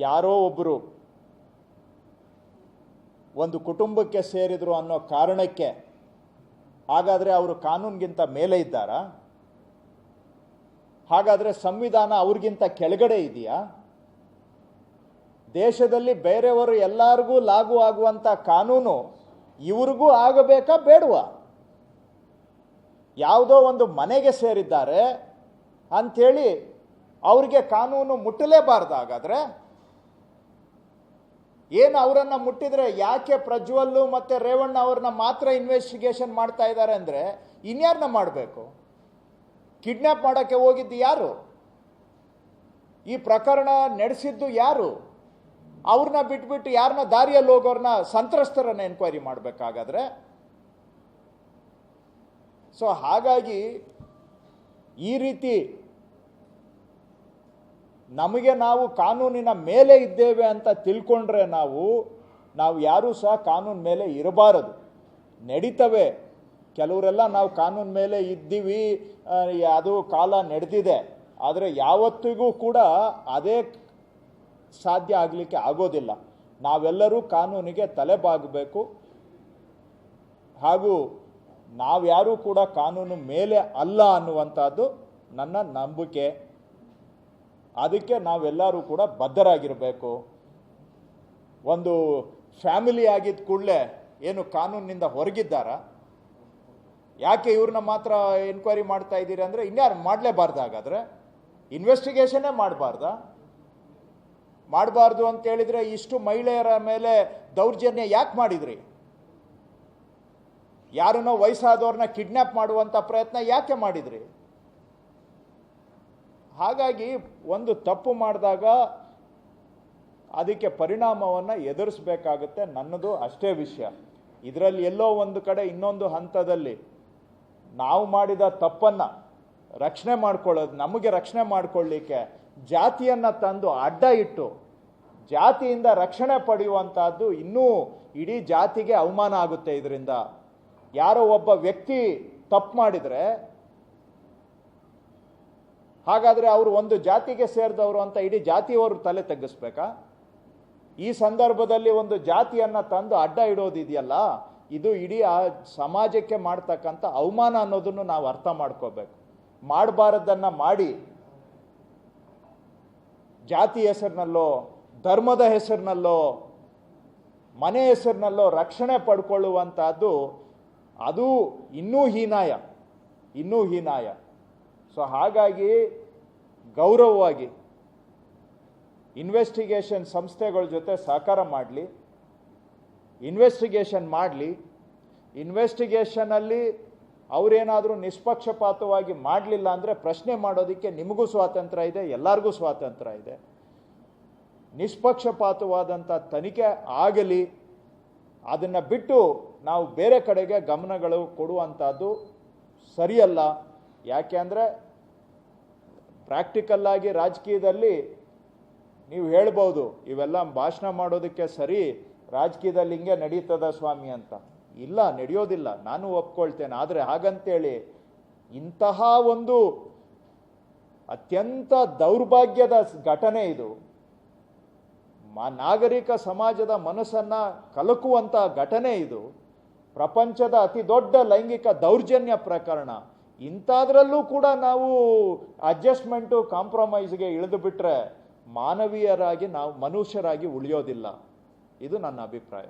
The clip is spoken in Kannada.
ಯಾರೋ ಒಬ್ಬರು ಒಂದು ಕುಟುಂಬಕ್ಕೆ ಸೇರಿದ್ರು ಅನ್ನೋ ಕಾರಣಕ್ಕೆ ಹಾಗಾದರೆ ಅವರು ಕಾನೂನಿಗಿಂತ ಮೇಲೆ ಇದ್ದಾರಾ? ಹಾಗಾದರೆ ಸಂವಿಧಾನ ಅವ್ರಿಗಿಂತ ಕೆಳಗಡೆ ಇದೆಯಾ? ದೇಶದಲ್ಲಿ ಬೇರೆಯವರು ಎಲ್ಲರಿಗೂ ಲಾಗು ಆಗುವಂಥ ಕಾನೂನು ಇವ್ರಿಗೂ ಆಗಬೇಕಾ ಬೇಡವಾ? ಯಾವುದೋ ಒಂದು ಮನೆಗೆ ಸೇರಿದ್ದಾರೆ ಅಂಥೇಳಿ ಅವ್ರಿಗೆ ಕಾನೂನು ಮುಟ್ಟಲೇಬಾರ್ದು. ಹಾಗಾದರೆ ಏನು ಅವರನ್ನು ಮುಟ್ಟಿದ್ರೆ ಯಾಕೆ ಪ್ರಜ್ವಲ್ಲು ಮತ್ತು ರೇವಣ್ಣ ಅವ್ರನ್ನ ಮಾತ್ರ ಇನ್ವೆಸ್ಟಿಗೇಷನ್ ಮಾಡ್ತಾ ಇದ್ದಾರೆ ಅಂದರೆ ಇನ್ಯಾರನ್ನ ಮಾಡಬೇಕು? ಕಿಡ್ನ್ಯಾಪ್ ಮಾಡೋಕ್ಕೆ ಹೋಗಿದ್ದು ಯಾರು? ಈ ಪ್ರಕರಣ ನಡೆಸಿದ್ದು ಯಾರು? ಅವ್ರನ್ನ ಬಿಟ್ಬಿಟ್ಟು ಯಾರನ್ನ ದಾರಿಯಲ್ಲಿ ಹೋಗೋರನ್ನ ಸಂತ್ರಸ್ತರನ್ನ ಎನ್ಕ್ವೈರಿ ಮಾಡಬೇಕಾಗಾದ್ರೆ. ಸೊ ಹಾಗಾಗಿ ಈ ರೀತಿ ನಮಗೆ ನಾವು ಕಾನೂನಿನ ಮೇಲೆ ಇದ್ದೇವೆ ಅಂತ ತಿಳ್ಕೊಂಡ್ರೆ ನಾವು ಯಾರೂ ಸಹ ಕಾನೂನು ಮೇಲೆ ಇರಬಾರದು. ನಡೀತವೆ ಕೆಲವರೆಲ್ಲ ನಾವು ಕಾನೂನು ಮೇಲೆ ಇದ್ದೀವಿ, ಅದು ಕಾಲ ನಡೆದಿದೆ, ಆದರೆ ಯಾವತ್ತಿಗೂ ಕೂಡ ಅದೇ ಸಾಧ್ಯ ಆಗಲಿಕ್ಕೆ ಆಗೋದಿಲ್ಲ. ನಾವೆಲ್ಲರೂ ಕಾನೂನಿಗೆ ತಲೆಬಾಗಬೇಕು. ಹಾಗೂ ನಾವ್ಯಾರೂ ಕೂಡ ಕಾನೂನು ಮೇಲೆ ಅಲ್ಲ ಅನ್ನುವಂಥದ್ದು ನನ್ನ ನಂಬಿಕೆ. ಅದಕ್ಕೆ ನಾವೆಲ್ಲರೂ ಕೂಡ ಬದ್ಧರಾಗಿರಬೇಕು. ಒಂದು ಫ್ಯಾಮಿಲಿ ಆಗಿದ್ದ ಕೂಡಲೇ ಏನು ಕಾನೂನಿನಿಂದ ಹೊರಗಿದ್ದಾರಾ? ಯಾಕೆ ಇವ್ರನ್ನ ಮಾತ್ರ ಎನ್ಕ್ವೈರಿ ಮಾಡ್ತಾ ಇದ್ದೀರಿ ಅಂದರೆ ಇನ್ಯಾರು ಮಾಡಲೇಬಾರ್ದು? ಹಾಗಾದರೆ ಇನ್ವೆಸ್ಟಿಗೇಷನ್ನೇ ಮಾಡಬಾರ್ದು ಅಂತ ಹೇಳಿದರೆ ಇಷ್ಟು ಮಹಿಳೆಯರ ಮೇಲೆ ದೌರ್ಜನ್ಯ ಯಾಕೆ ಮಾಡಿದ್ರಿ? ಯಾರನ್ನೋ ವಯಸ್ಸಾದವ್ರನ್ನ ಕಿಡ್ನ್ಯಾಪ್ ಮಾಡುವಂಥ ಪ್ರಯತ್ನ ಯಾಕೆ ಮಾಡಿದ್ರಿ? ಹಾಗಾಗಿ ಒಂದು ತಪ್ಪು ಮಾಡಿದಾಗ ಅದಕ್ಕೆ ಪರಿಣಾಮವನ್ನು ಎದುರಿಸಬೇಕಾಗುತ್ತೆ. ನನ್ನದು ಅಷ್ಟೇ ವಿಷಯ. ಇದರಲ್ಲಿ ಎಲ್ಲೋ ಒಂದು ಕಡೆ ಇನ್ನೊಂದು ಹಂತದಲ್ಲಿ ನಾವು ಮಾಡಿದ ತಪ್ಪನ್ನು ರಕ್ಷಣೆ ಮಾಡ್ಕೊಳ್ಳೋದು, ನಮಗೆ ರಕ್ಷಣೆ ಮಾಡಿಕೊಳ್ಳಿಕ್ಕೆ ಜಾತಿಯನ್ನು ತಂದು ಅಡ್ಡ ಇಟ್ಟು ಜಾತಿಯಿಂದ ರಕ್ಷಣೆ ಪಡೆಯುವಂಥದ್ದು ಇನ್ನೂ ಇಡೀ ಜಾತಿಗೆ ಅವಮಾನ ಆಗುತ್ತೆ. ಇದರಿಂದ ಯಾರೋ ಒಬ್ಬ ವ್ಯಕ್ತಿ ತಪ್ಪು ಮಾಡಿದರೆ ಹಾಗಾದರೆ ಅವರು ಒಂದು ಜಾತಿಗೆ ಸೇರಿದವರು ಅಂತ ಇಡೀ ಜಾತಿಯವರು ತಲೆ ತಗ್ಗಿಸ್ಬೇಕಾ? ಈ ಸಂದರ್ಭದಲ್ಲಿ ಒಂದು ಜಾತಿಯನ್ನು ತಂದು ಅಡ್ಡ ಇಡೋದಿದೆಯಲ್ಲ, ಇದು ಇಡೀ ಆ ಸಮಾಜಕ್ಕೆ ಮಾಡ್ತಕ್ಕಂಥ ಅವಮಾನ ಅನ್ನೋದನ್ನು ನಾವು ಅರ್ಥ ಮಾಡ್ಕೋಬೇಕು. ಮಾಡಬಾರದನ್ನು ಮಾಡಿ ಜಾತಿ ಹೆಸರಿನಲ್ಲೋ ಧರ್ಮದ ಹೆಸರಿನಲ್ಲೋ ಮನೆ ಹೆಸರಿನಲ್ಲೋ ರಕ್ಷಣೆ ಪಡ್ಕೊಳ್ಳುವಂಥದ್ದು ಅದು ಇನ್ನೂ ಹೀನಾಯ. ಸೊ ಹಾಗಾಗಿ ಗೌರವವಾಗಿ ಇನ್ವೆಸ್ಟಿಗೇಷನ್ ಸಂಸ್ಥೆಗಳ ಜೊತೆ ಸಹಕಾರ ಮಾಡಲಿ, ಇನ್ವೆಸ್ಟಿಗೇಷನಲ್ಲಿ ಅವರೇನಾದರೂ ನಿಷ್ಪಕ್ಷಪಾತವಾಗಿ ಮಾಡಲಿಲ್ಲ ಅಂದರೆ ಪ್ರಶ್ನೆ ಮಾಡೋದಕ್ಕೆ ನಿಮಗೂ ಸ್ವಾತಂತ್ರ್ಯ ಇದೆ, ಎಲ್ಲರಿಗೂ ಸ್ವಾತಂತ್ರ್ಯ ಇದೆ. ನಿಷ್ಪಕ್ಷಪಾತವಾದಂಥ ತನಿಖೆ ಆಗಲಿ. ಅದನ್ನು ಬಿಟ್ಟು ನಾವು ಬೇರೆ ಕಡೆಗೆ ಗಮನಗಳು ಕೊಡುವಂಥದ್ದು ಸರಿಯಲ್ಲ. ಯಾಕೆ ಅಂದರೆ ಪ್ರಾಕ್ಟಿಕಲ್ಲಾಗಿ ರಾಜಕೀಯದಲ್ಲಿ ನೀವು ಹೇಳ್ಬೋದು ಇವೆಲ್ಲ ಭಾಷಣ ಮಾಡೋದಕ್ಕೆ ಸರಿ, ರಾಜಕೀಯದಲ್ಲಿ ಹಿಂಗೆ ನಡೀತದ ಸ್ವಾಮಿ ಅಂತ. ಇಲ್ಲ, ನಡೆಯೋದಿಲ್ಲ, ನಾನು ಒಪ್ಕೊಳ್ತೇನೆ. ಆದರೆ ಹಾಗಂತೇಳಿ ಇಂತಹ ಒಂದು ಅತ್ಯಂತ ದೌರ್ಭಾಗ್ಯದ ಘಟನೆ ಇದು, ನಾಗರಿಕ ಸಮಾಜದ ಮನಸ್ಸನ್ನು ಕಲಕುವಂಥ ಘಟನೆ ಇದು, ಪ್ರಪಂಚದ ಅತಿ ದೊಡ್ಡ ಲೈಂಗಿಕ ದೌರ್ಜನ್ಯ ಪ್ರಕರಣ. ಇಂಥದ್ರಲ್ಲೂ ಕೂಡ ನಾವು ಅಡ್ಜಸ್ಟ್ಮೆಂಟು ಕಾಂಪ್ರಮೈಸ್ಗೆ ಇಳಿದು ಬಿಟ್ಟರೆ ಮಾನವೀಯರಾಗಿ ನಾವು ಮನುಷ್ಯರಾಗಿ ಉಳಿಯೋದಿಲ್ಲ. ಇದು ನನ್ನ ಅಭಿಪ್ರಾಯ.